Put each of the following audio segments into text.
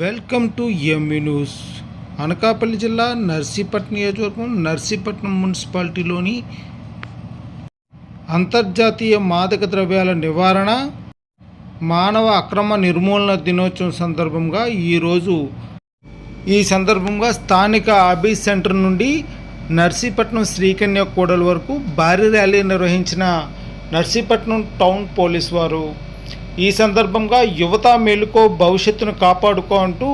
Welcome to ME news. Anakapalli జిల్లా నర్సీపట్నం నియోజకవర్గం నర్సీపట్నం మున్సిపాలిటీలోని అంతర్జాతీయ మాదక ద్రవ్యాల నివారణ మానవ అక్రమ నిర్మూలన దినోత్సవం సందర్భంగా ఈ సందర్భంగా స్థానిక ఆబీస్ సెంటర్ నుండి నర్సీపట్నం శ్రీకన్య కూడల వరకు భారీ ర్యాలీ నిర్వహించిన నర్సీపట్నం టౌన్ పోలీస్ వారు ఈ సందర్భంగా యువత మేలుకో భవిష్యత్తును కాపాడుకో అంటూ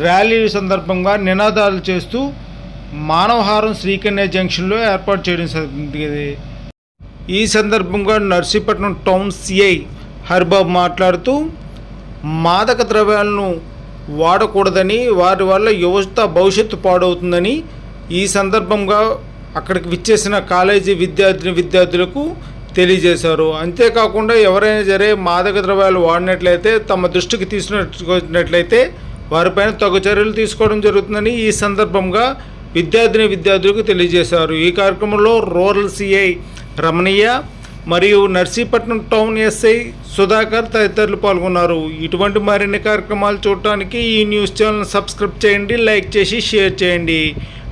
ర్యాలీ సందర్భంగా నినాదాలు చేస్తూ మానవహారం శ్రీకన్య జంక్షన్లో ఏర్పాటు చేయడం జరిగింది. ఈ సందర్భంగా నర్సీపట్నం టౌన్ సిఐ హరిబాబు మాట్లాడుతూ మాదక ద్రవ్యాలను వాడకూడదని, వారి వల్ల యువత భవిష్యత్తు పాడవుతుందని ఈ సందర్భంగా అక్కడికి విచ్చేసిన కాలేజీ విద్యార్థులకు తెలియజేశారు. అంతేకాకుండా ఎవరైనా సరే మాదక ద్రవ్యాలు వాడినట్లయితే తమ దృష్టికి తీసుకున్నట్లయితే వారిపైన తగు చర్యలు తీసుకోవడం జరుగుతుందని ఈ సందర్భంగా విద్యార్థులకు తెలియజేశారు. ఈ కార్యక్రమంలో రూరల్ సిఐ రమణయ్య మరియు నర్సీపట్నం టౌన్ ఎస్ఐ సుధాకర్ తదితరులు పాల్గొన్నారు. ఇటువంటి మరిన్ని కార్యక్రమాలు చూడటానికి ఈ న్యూస్ ఛానల్ సబ్స్క్రైబ్ చేయండి, లైక్ చేసి షేర్ చేయండి.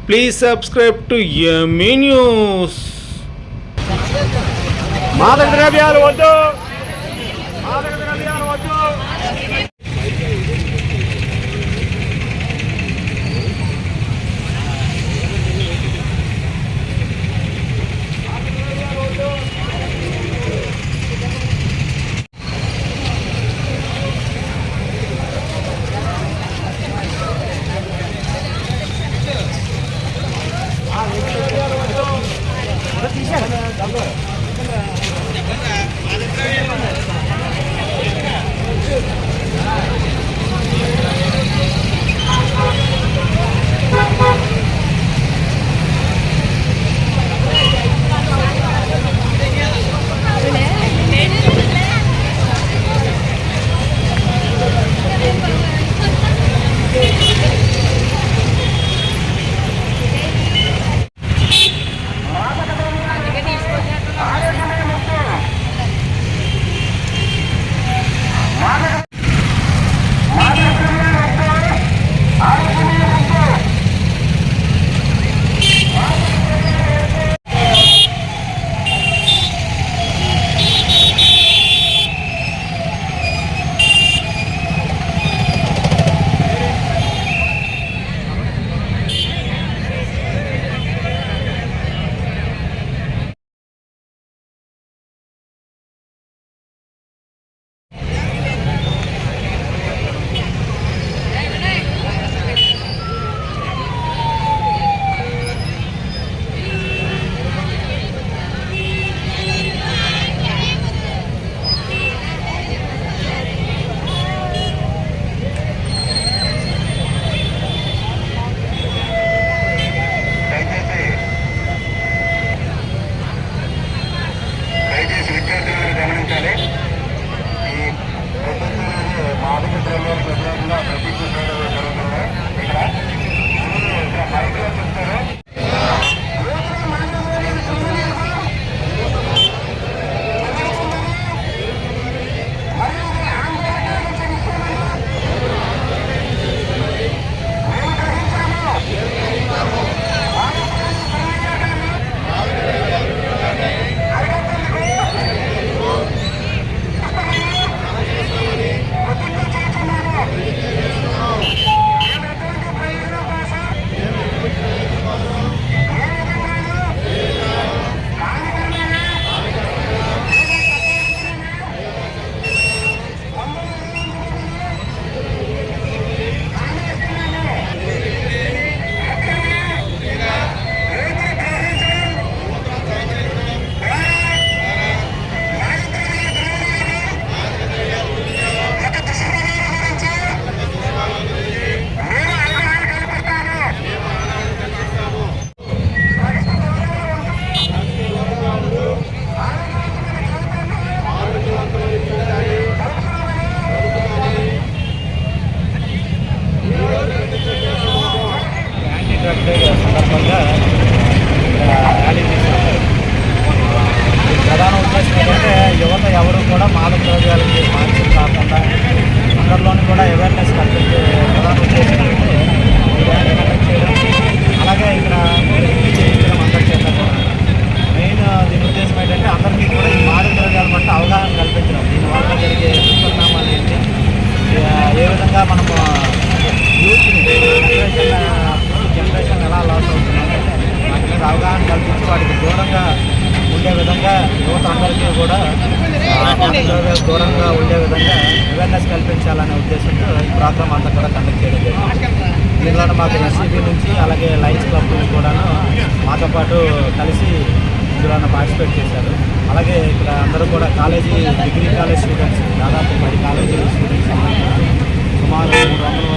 Please subscribe to ME news. మాదక ద్రవ్యాలు వద్దు, మాదక ద్రవ్యాలు వద్దు. సందర్భంగా ర్యాలీ తీసుకుంటారు. ప్రధాన ఉద్దేశం ఏంటంటే యువత ఎవరు కూడా మాదక ద్రవ్యాలకి బానిసలు కాకుండా అందరిలోని కూడా అవేర్నెస్ కల్పించే అవగాహన కల్పించి వాటికి దూరంగా ఉండే విధంగా యువత అందరికీ కూడా దూరంగా ఉండే విధంగా అవేర్నెస్ కల్పించాలనే ఉద్దేశంతో ఈ ప్రోగ్రామ్ అంతా కూడా కండక్ట్ చేయడం జరిగింది. దీనిలో మాకు ఎస్సీబీ నుంచి అలాగే లయన్స్ క్లబ్ నుంచి కూడాను మాతో పాటు కలిసి ఇందులో పార్టిసిపేట్ చేశారు. అలాగే ఇక్కడ అందరూ కూడా డిగ్రీ కాలేజ్ స్టూడెంట్స్ దాదాపు 10 కాలేజీ స్టూడెంట్స్ సుమారు 300